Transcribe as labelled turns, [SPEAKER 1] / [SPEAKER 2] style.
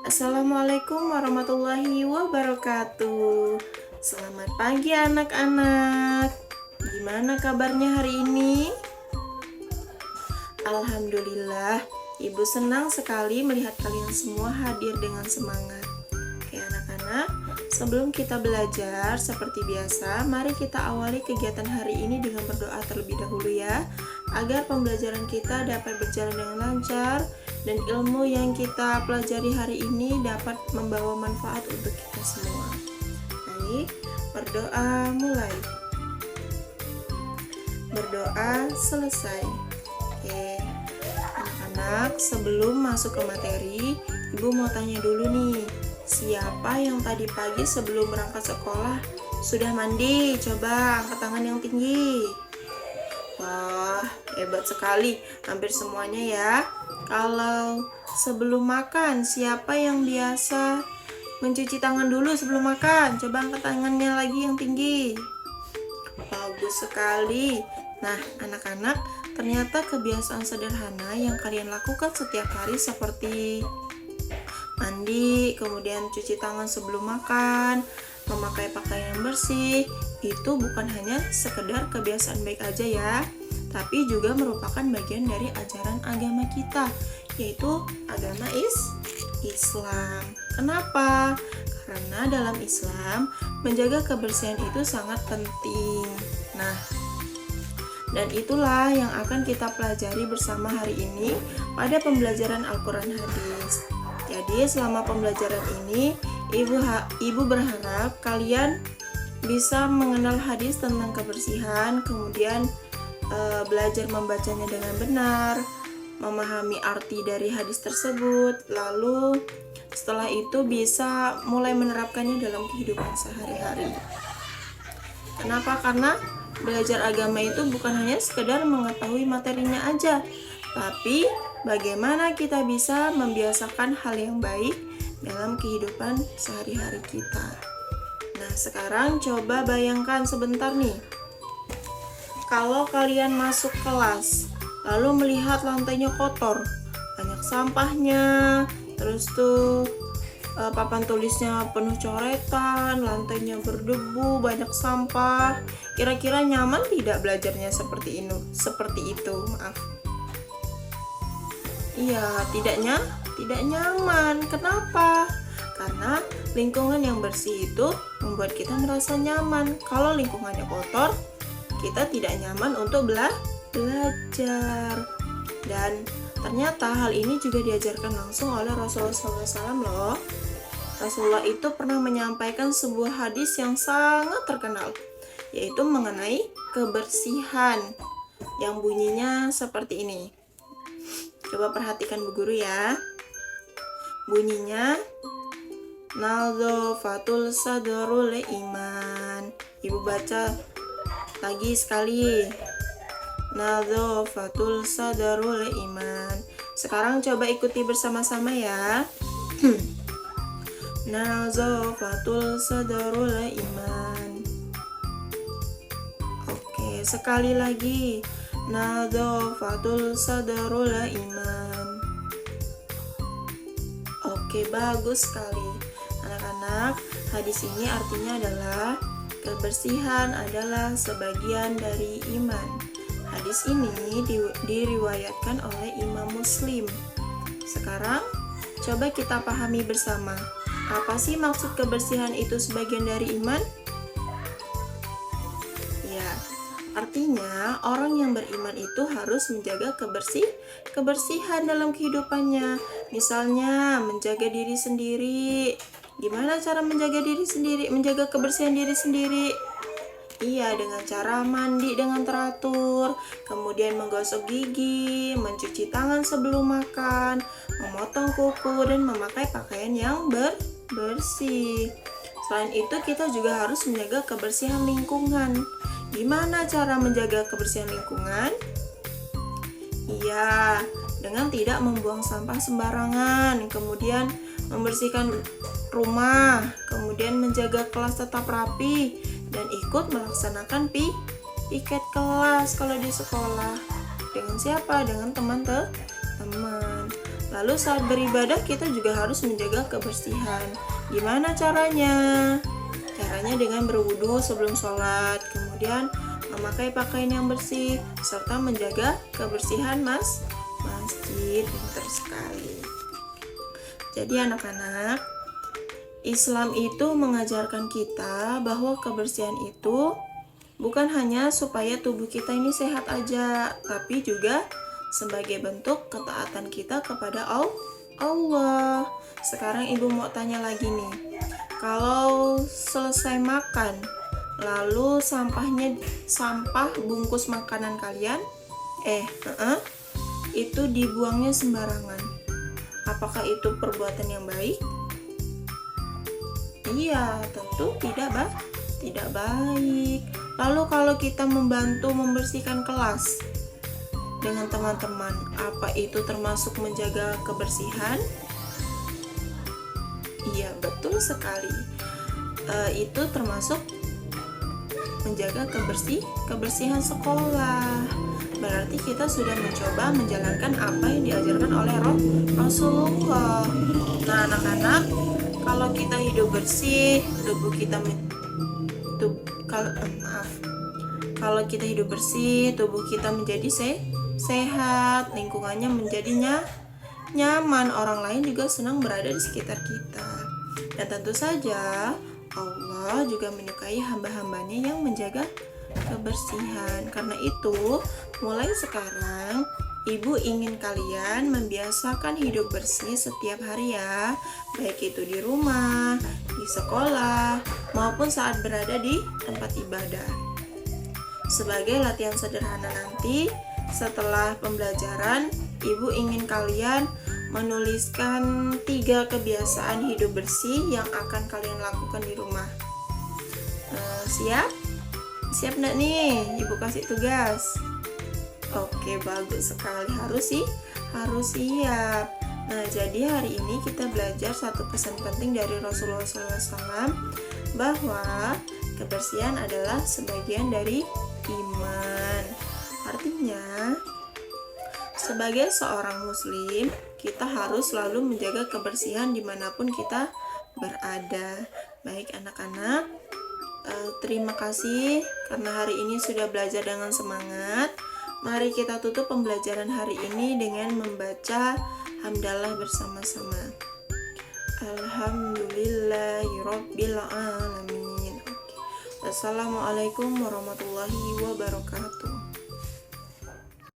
[SPEAKER 1] Assalamualaikum warahmatullahi wabarakatuh. Selamat pagi anak-anak. Gimana kabarnya hari ini? Alhamdulillah, Ibu senang sekali melihat kalian semua hadir dengan semangat. Oke anak-anak, sebelum kita belajar seperti biasa, mari kita awali kegiatan hari ini dengan berdoa terlebih dahulu ya, agar pembelajaran kita dapat berjalan dengan lancar dan ilmu yang kita pelajari hari ini dapat membawa manfaat untuk kita semua. Baik, berdoa mulai. Berdoa selesai. Oke, anak-anak, sebelum masuk ke materi, Ibu mau tanya dulu nih, siapa yang tadi pagi sebelum berangkat sekolah sudah mandi? Coba angkat tangan yang tinggi. Wah, hebat sekali, hampir semuanya ya. Kalau sebelum makan, siapa yang biasa mencuci tangan dulu sebelum makan? Coba angkat tangannya lagi yang tinggi. Bagus sekali. Nah, anak-anak, ternyata kebiasaan sederhana yang kalian lakukan setiap hari seperti mandi, kemudian cuci tangan sebelum makan, memakai pakaian yang bersih, itu bukan hanya sekedar kebiasaan baik aja ya, tapi juga merupakan bagian dari ajaran agama kita, yaitu agama Islam. Kenapa? Karena dalam Islam, menjaga kebersihan itu sangat penting. Nah, dan itulah yang akan kita pelajari bersama hari ini pada pembelajaran Al-Quran Hadis. Jadi selama pembelajaran ini, Ibu berharap kalian bisa mengenal hadis tentang kebersihan, kemudian belajar membacanya dengan benar, memahami arti dari hadis tersebut, lalu setelah itu bisa mulai menerapkannya dalam kehidupan sehari-hari. Kenapa? Karena belajar agama itu bukan hanya sekedar mengetahui materinya aja, tapi bagaimana kita bisa membiasakan hal yang baik dalam kehidupan sehari-hari kita. Nah, sekarang coba bayangkan sebentar nih. Kalau kalian masuk kelas, lalu melihat lantainya kotor, banyak sampahnya, terus tuh papan tulisnya penuh coretan, lantainya berdebu, banyak sampah. Kira-kira nyaman tidak belajarnya seperti itu? Maaf. Iya, tidak nyaman. Kenapa? Karena lingkungan yang bersih itu membuat kita merasa nyaman. Kalau lingkungannya kotor, kita tidak nyaman untuk belajar. Dan ternyata hal ini juga diajarkan langsung oleh Rasulullah SAW loh. Rasulullah itu pernah menyampaikan sebuah hadis yang sangat terkenal, yaitu mengenai kebersihan, yang bunyinya seperti ini. Coba perhatikan Bu Guru ya. Bunyinya, nadzafatul sadrul iman. Ibu baca lagi sekali. Nadzafatul sadrul iman. Sekarang coba ikuti bersama-sama ya. Nadzafatul sadrul iman. Oke, sekali lagi. Nadzafatul sadrul iman. Oke, bagus sekali. Anak-anak, hadis ini artinya adalah kebersihan adalah sebagian dari iman. Hadis ini diriwayatkan oleh Imam Muslim. Sekarang, coba kita pahami bersama. Apa sih maksud kebersihan itu sebagian dari iman? Ya, artinya orang yang beriman itu harus menjaga kebersihan dalam kehidupannya. Misalnya, menjaga diri sendiri. Gimana cara menjaga diri sendiri, menjaga kebersihan diri sendiri? Iya, dengan cara mandi dengan teratur, kemudian menggosok gigi, mencuci tangan sebelum makan, memotong kuku, dan memakai pakaian yang bersih. Selain itu, kita juga harus menjaga kebersihan lingkungan. Gimana cara menjaga kebersihan lingkungan? Iya, dengan tidak membuang sampah sembarangan, kemudian membersihkan rumah, kemudian menjaga kelas tetap rapi, dan ikut melaksanakan piket kelas kalau di sekolah. Dengan siapa? Dengan teman-teman. Lalu saat beribadah kita juga harus menjaga kebersihan. Gimana caranya? Caranya dengan berwudu sebelum sholat, kemudian memakai pakaian yang bersih, serta menjaga kebersihan masjid. Pintar sekali. Jadi anak-anak, Islam itu mengajarkan kita bahwa kebersihan itu bukan hanya supaya tubuh kita ini sehat aja, tapi juga sebagai bentuk ketaatan kita kepada Allah. Sekarang ibu mau tanya lagi nih. Kalau selesai makan, lalu sampah bungkus makanan kalian itu dibuangnya sembarangan. Apakah itu perbuatan yang baik? Iya, tentu tidak baik. Lalu kalau kita membantu membersihkan kelas dengan teman-teman, apa itu termasuk menjaga kebersihan? Iya, betul sekali. Itu termasuk menjaga kebersihan sekolah. Berarti kita sudah mencoba menjalankan apa yang diajarkan oleh Rasulullah. Nah, anak-anak, kalau kita hidup bersih, kalau kita hidup bersih, tubuh kita menjadi sehat, lingkungannya menjadi nyaman, orang lain juga senang berada di sekitar kita. Dan tentu saja Allah juga menyukai hamba-hambanya yang menjaga kebersihan. Karena itu, mulai sekarang Ibu ingin kalian membiasakan hidup bersih setiap hari ya, baik itu di rumah, di sekolah, maupun saat berada di tempat ibadah. Sebagai latihan sederhana nanti, setelah pembelajaran, Ibu ingin kalian menuliskan 3 kebiasaan hidup bersih yang akan kalian lakukan di rumah. Siap? Siap enggak nih? Ibu kasih tugas. Oke, bagus sekali. Harus siap. Nah, jadi hari ini kita belajar satu pesan penting dari Rasulullah SAW, bahwa kebersihan adalah sebagian dari iman. Artinya, sebagai seorang muslim, kita harus selalu menjaga kebersihan dimanapun kita berada. Baik anak-anak, terima kasih karena hari ini sudah belajar dengan semangat. Mari kita tutup pembelajaran hari ini dengan membaca hamdalah bersama-sama. Alhamdulillahirabbil alamin. Wassalamualaikum warahmatullahi wabarakatuh.